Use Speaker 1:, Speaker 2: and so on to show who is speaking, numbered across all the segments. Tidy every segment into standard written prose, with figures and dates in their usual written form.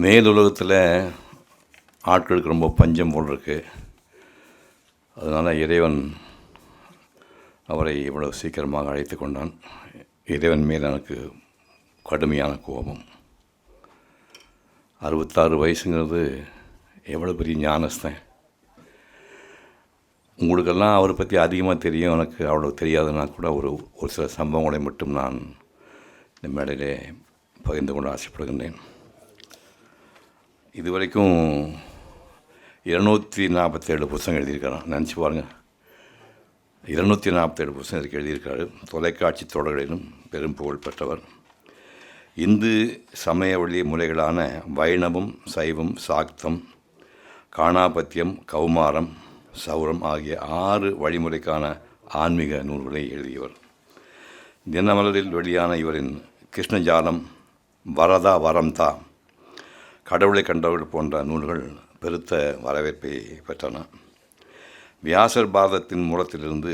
Speaker 1: மேலுலகத்தில் ஆட்களுக்கு ரொம்ப பஞ்சம் போல் இருக்குது. அதனால் இறைவன் அவரை இவ்வளவு சீக்கிரமாக அழைத்து கொண்டான். இறைவன் மேல் எனக்கு கடுமையான கோபம். 66 வயசுங்கிறது எவ்வளோ பெரிய ஞானஸ்தன். உங்களுக்கெல்லாம் அவரை பற்றி அதிகமாக தெரியும், எனக்கு அவ்வளோ தெரியாதுன்னா கூட ஒரு சில சம்பவங்களை மட்டும் நான் இந்த மேடையிலே பகிர்ந்து கொண்டு ஆசைப்படுகின்றேன். இதுவரைக்கும் 247 புத்தகம் எழுதியிருக்காராம். நினச்சி பாருங்கள், 247 புத்தகம் இதுக்கு எழுதியிருக்காரு. தொலைக்காட்சி தொடர்களிலும் பெரும் புகழ் பெற்றவர். இந்து சமய வழி முறைகளான வைணவம், சைவம், சாக்தம், காணாபத்தியம், கௌமாரம், சௌரம் ஆகிய 6 வழிமுறைக்கான ஆன்மீக நூல்களை எழுதியவர். தினமலரில் வெளியான இவரின் கிருஷ்ணஜாலம், வரதா வரம்தா, கடவுளை கண்டவர்கள் போன்ற நூல்கள் பெருத்த வரவேற்பை பெற்றன. வியாசர் பாரதத்தின் மூலத்திலிருந்து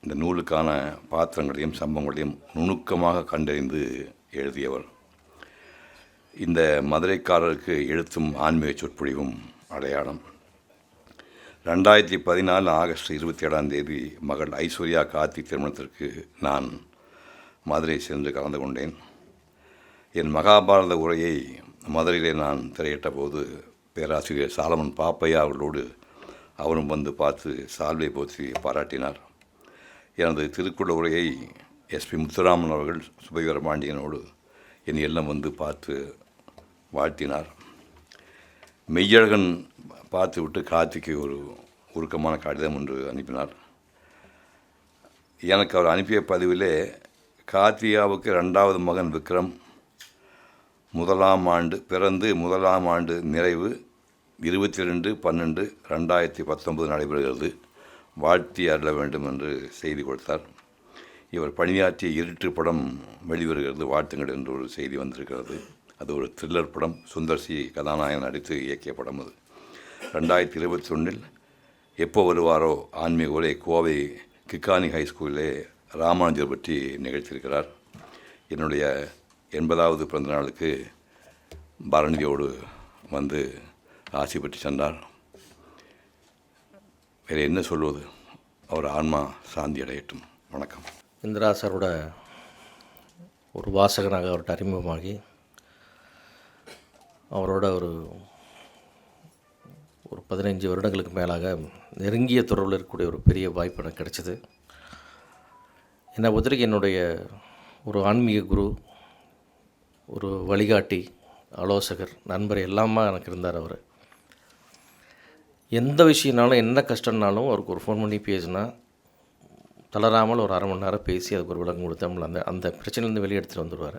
Speaker 1: இந்த நூலுக்கான பாத்திரங்களையும் சம்பவங்களையும் நுணுக்கமாக கண்டறிந்து எழுதியவர். இந்த மதுரைக்காரருக்கு எழுத்தும் ஆன்மீக சொற்பொழிவும் அடையாளம். 2014 ஆகஸ்ட் 27 மகள் ஐஸ்வர்யா கார்த்திக் திருமணத்திற்கு நான் மதுரை சென்று கலந்து கொண்டேன். என் மகாபாரத உரையை மதுரையிலே நான் திரையிட்ட போது பேராசிரியர் சாலமன் பாப்பையா அவர்களோடு அவரும் வந்து பார்த்து சால்வை போற்றி பாராட்டினார். எனது திருக்குறள் உரையை எஸ்பி முத்துராமன் அவர்கள் சுபவீர பாண்டியனோடு என் இல்லம் வந்து பார்த்து வாழ்த்தினார். மெய்யழகன் பார்த்து விட்டு கார்த்திக்கு ஒரு உருக்கமான கடிதம் ஒன்று அனுப்பினார். எனக்கு அவர் அனுப்பிய பதிவிலே கார்த்தியாவுக்கு 2வது மகன் விக்ரம் பிறந்து முதலாம் ஆண்டு நிறைவு 22/12/2019 நடைபெறுகிறது. வாழ்த்தி அருள வேண்டும் என்று செய்தி கொடுத்தார். இவர் பணியாற்றிய இருட்டு படம் வெளிவருகிறது, வாழ்த்துங்கள் என்று ஒரு செய்தி வந்திருக்கிறது. அது ஒரு த்ரில்லர் படம். சுந்தர் சி கதாநாயகன் நடித்து இயக்கிய படம். அது 2021 எப்போ வருவாரோ ஆன்மீக உரை கோவை கிக்கானி ஹைஸ்கூலிலே ராமானுஜர் பற்றி நிகழ்த்தியிருக்கிறார். என்னுடைய 80வது பிறந்த நாளுக்கு பரணியோடு வந்து ஆசி பெற்று சென்றார். வேறு என்ன சொல்வது, அவர் ஆன்மா சாந்தி அடையட்டும். வணக்கம்.
Speaker 2: இந்திரா சாரோட ஒரு வாசகனாக அவர்கிட்ட அறிமுகமாகி அவரோட ஒரு 15 வருடங்களுக்கு மேலாக நெருங்கிய தொடர்பில் இருக்கக்கூடிய ஒரு பெரிய வாய்ப்பு எனக்கு கிடைச்சிது. என்னை பொறுத்தவரைக்கும் என்னுடைய ஒரு ஆன்மீக குரு, ஒரு வழிகாட்டி, ஆலோசகர், நண்பர் எல்லாமே எனக்கு இருந்தார். அவர் எந்த விஷயம்னாலும் என்ன கஷ்டம்னாலும் அவருக்கு ஒரு ஃபோன் பண்ணி பேசினா தளராமல் ஒரு 1/2 மணி நேரம் பேசி அதுக்கு ஒரு விளக்கம் கொடுத்து நம்மளை அந்த பிரச்சனையிலேருந்து வெளியே எடுத்துகிட்டு வந்துடுவார்.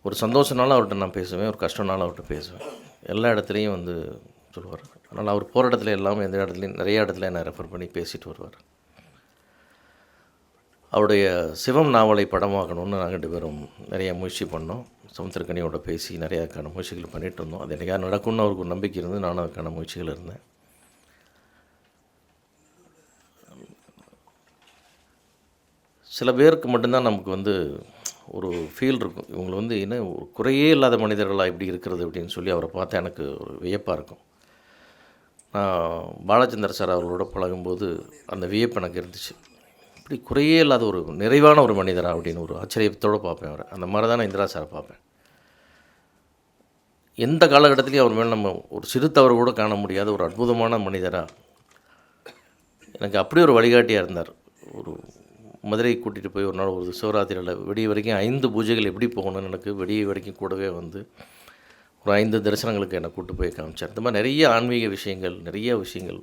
Speaker 2: ஒரு சந்தோஷனாலும் அவர்கிட்ட நான் பேசுவேன், ஒரு கஷ்டம்னாலும் அவர்கிட்ட பேசுவேன். எல்லா இடத்துலையும் வந்து சொல்லுவார். அதனால் அவர் போகிற இடத்துல எல்லாமே எந்த இடத்துலையும் நிறைய இடத்துல என்னை ரெஃபர் பண்ணி பேசிட்டு வருவார். அவருடைய சிவம் நாவலை படமாக்கணும்னு நாங்கள் 2 பேரும் நிறைய முயற்சி பண்ணோம். சமுத்திரக்கனியோட பேசி நிறையாக்கான முயற்சிகள் பண்ணிகிட்டு இருந்தோம். அது எனக்காக நடக்கும்னு அவருக்கு ஒரு நம்பிக்கை இருந்து நானும் அதுக்கான முயற்சிகள் இருந்தேன். சில பேருக்கு மட்டும்தான் நமக்கு வந்து ஒரு ஃபீல் இருக்கும், இவங்களை வந்து என்ன ஒரு குறையே இல்லாத மனிதர்களாக இப்படி இருக்கிறது அப்படின்னு சொல்லி அவரை பார்த்தா எனக்கு ஒரு வியப்பாக இருக்கும். நான் பாலச்சந்தர் சார் அவர்களோட பழகும்போது அந்த வியப்பு எனக்கு இருந்துச்சு. இப்படி குறையே இல்லாத ஒரு நிறைவான ஒரு மனிதரா அப்படின்னு ஒரு ஆச்சரியத்தோடு பார்ப்பேன் அவரை. அந்த மாதிரி தான் நான் இந்திரா சாரை பார்ப்பேன். எந்த காலகட்டத்திலையும் அவர் மேலே நம்ம ஒரு சிறு தவறு கூட காண முடியாத ஒரு அற்புதமான மனிதராக எனக்கு அப்படியே ஒரு வழிகாட்டியாக இருந்தார். ஒரு மதுரை கூட்டிகிட்டு போய் ஒரு நாள் ஒரு சிவராத்திரியில் விடிய வரைக்கும் 5 பூஜைகள் எப்படி போகணும்னு எனக்கு விடிய வரைக்கும் கூடவே வந்து ஒரு 5 தரிசனங்களுக்கு என்னை கூப்பிட்டு போய் காமிச்சார். இந்த மாதிரி நிறைய ஆன்மீக விஷயங்கள், நிறைய விஷயங்கள்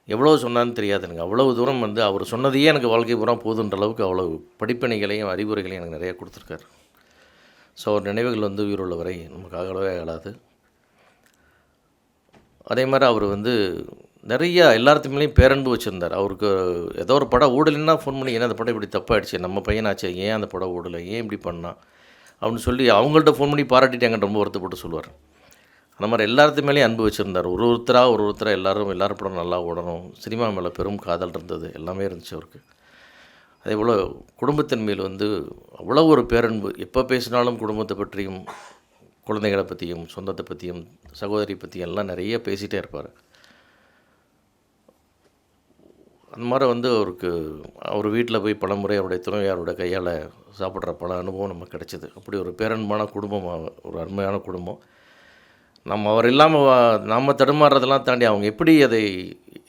Speaker 2: எவ்வளோ சொன்னான்னு தெரியாது எனக்கு. அவ்வளவு தூரம் வந்து அவர் சொன்னதையே எனக்கு வாழ்க்கை பூரா போதுன்ற அளவுக்கு அவ்வளவு படிப்பணிகளையும் அறிவுரைகளையும் எனக்கு நிறையா கொடுத்துருக்காரு. ஸோ அவர் நினைவுகள் வந்து உயிருள்ள வரை நமக்கு அகலவே அகலாது. அதே மாதிரி அவர் வந்து நிறையா எல்லாத்துமேலேயும் பேரன்பு வச்சுருந்தார். அவருக்கு ஏதோ ஒரு படம் ஓடலைன்னா ஃபோன் பண்ணி, ஏன்னா அந்த படம் இப்படி தப்பாகிடுச்சு, நம்ம பையனாச்சு, ஏன் அந்த படம் ஓடலை, ஏன் இப்படி பண்ணான் அப்படின்னு சொல்லி அவங்கள்ட்ட ஃபோன் பண்ணி பாராட்டிட்டு என்கிட்ட ரொம்ப வருத்தப்பட்டு சொல்லுவார். அந்த மாதிரி எல்லாத்து மேலேயும் அன்பு வச்சுருந்தார். ஒருத்தராக எல்லாரும் படம் நல்லா ஓடணும், சினிமா மேலே பெரும் காதல் இருந்தது, எல்லாமே இருந்துச்சு அவருக்கு. அதே போல் குடும்பத்தின் மேல் வந்து அவ்வளோ ஒரு பேரன்பு. எப்போ பேசினாலும் குடும்பத்தை பற்றியும் குழந்தைகளை பற்றியும் சொந்தத்தை பற்றியும் சகோதரி பற்றியும் எல்லாம் நிறைய பேசிகிட்டே இருப்பார். அந்த மாதிரி வந்து அவருக்கு அவர் வீட்டில் போய் பலமுறை அவருடைய துணைவியாரோட கையால் சாப்பிட்ற பல அனுபவம் நமக்கு கிடைச்சிது. அப்படி ஒரு பேரன்பான குடும்பம், ஒரு அருமையான குடும்பம். நம்ம அவர் இல்லாமல் நம்ம தடுமாறுறதெல்லாம் தாண்டி அவங்க எப்படி அதை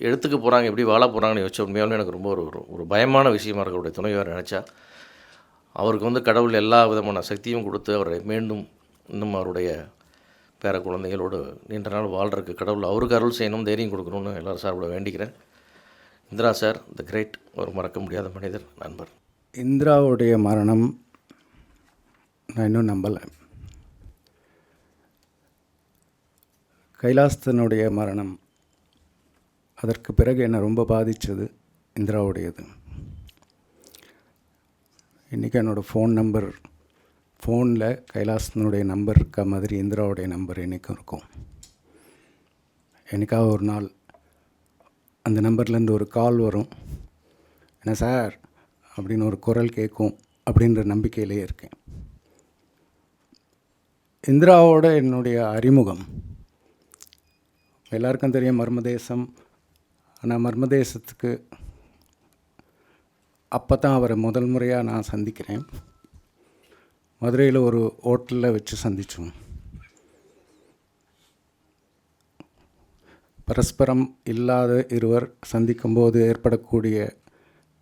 Speaker 2: எடுத்துக்க போகிறாங்க, எப்படி வாழ போகிறாங்கன்னு யோசிச்ச உண்மையாலுமே எனக்கு ரொம்ப ஒரு பயமான விஷயமா இருக்கு. அவருடைய துணைவியார் நினச்சா அவருக்கு வந்து கடவுள் எல்லா விதமான சக்தியும் கொடுத்து அவரை மீண்டும் இன்னும் அவருடைய பேர குழந்தைகளோடு நீண்ட நாள் வாழ்கிறதுக்கு கடவுள் அவருக்கு அருள் செய்யணும், தைரியம் கொடுக்கணும்னு எல்லோரும் சார்பில் வேண்டிக்கிறேன். இந்திரா சார் த கிரேட், ஒரு மறக்க முடியாத மனிதர், நண்பர்.
Speaker 3: இந்திராவுடைய மரணம் நான் இன்னும் நம்பலை. கைலாசத்தினுடைய மரணம் அதற்கு பிறகு என்னை ரொம்ப பாதித்தது இந்திராவுடையது. இன்றைக்கி என்னோடய ஃபோனில் கைலாசத்தினுடைய நம்பர் இருக்க மாதிரி இந்திராவுடைய நம்பர் இன்றைக்கும் இருக்கும். என்னைக்காக ஒரு நாள் அந்த நம்பர்லேருந்து ஒரு கால் வரும், என்ன சார் அப்படின்னு ஒரு குரல் கேட்கும் அப்படின்ற நம்பிக்கையிலே இருக்கேன். இந்திராவோட என்னுடைய அறிமுகம் எல்லாருக்கும் தெரியும், மர்மதேசம். ஆனால் மர்மதேசத்துக்கு அப்போ தான் அவரை முதல் முறையாக நான் சந்திக்கிறேன். மதுரையில் ஒரு ஹோட்டலில் வச்சு சந்தித்தோம். பரஸ்பரம் இல்லாத இருவர் சந்திக்கும்போது ஏற்படக்கூடிய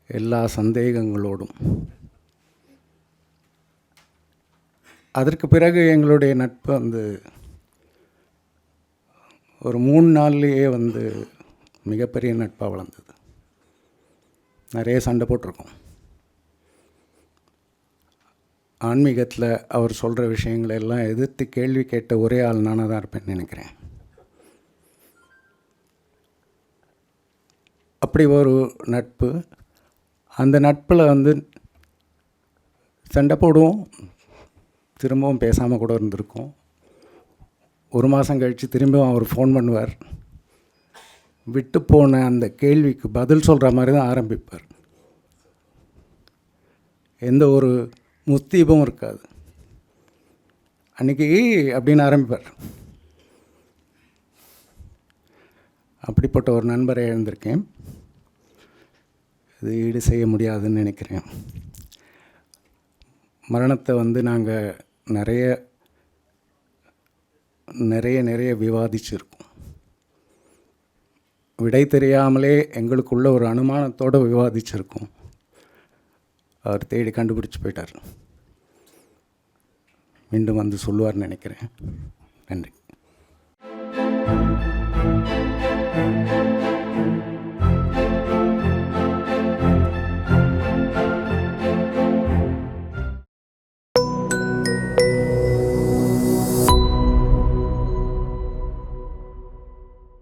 Speaker 3: எல்லா சந்தேகங்களோடும் அதற்கு பிறகு எங்களுடைய நட்பு வந்து ஒரு 3 நாள்லேயே வந்து மிகப்பெரிய நட்பாக வளர்ந்தது. நிறைய சண்டை போட்டிருக்கோம். ஆன்மீகத்தில் அவர் சொல்கிற விஷயங்களை எல்லாம் எதிர்த்து கேள்வி கேட்ட ஒரே ஆள் நானாக தான் இருப்பேன்னு நினைக்கிறேன். அப்படி ஒரு நட்பு. அந்த நட்பில் வந்து சண்டை போடுவோம், திரும்பவும் பேசாமல் கூட இருந்திருக்கோம். 1 மாதம் கழித்து திரும்பவும் அவர் ஃபோன் பண்ணுவார். விட்டு போன அந்த கேள்விக்கு பதில் சொல்கிற மாதிரி தான் ஆரம்பிப்பார். எந்த ஒரு முஸ்தீபமும் இருக்காது. அன்றைக்கி அப்படின்னு ஆரம்பிப்பார். அப்படிப்பட்ட ஒரு நண்பரை இழந்திருக்கேன். இது ஈடு செய்ய முடியாதுன்னு நினைக்கிறேன். மரணத்தை வந்து நாங்கள் நிறைய விவாதிச்சிருக்கோம். விடை தெரியாமலே எங்களுக்குள்ள ஒரு அனுமானத்தோடு விவாதிச்சிருக்கோம். அவர் தேடி கண்டுபிடிச்சி போயிட்டார். மீண்டும் வந்து சொல்லுவார்னு நினைக்கிறேன். நன்றி.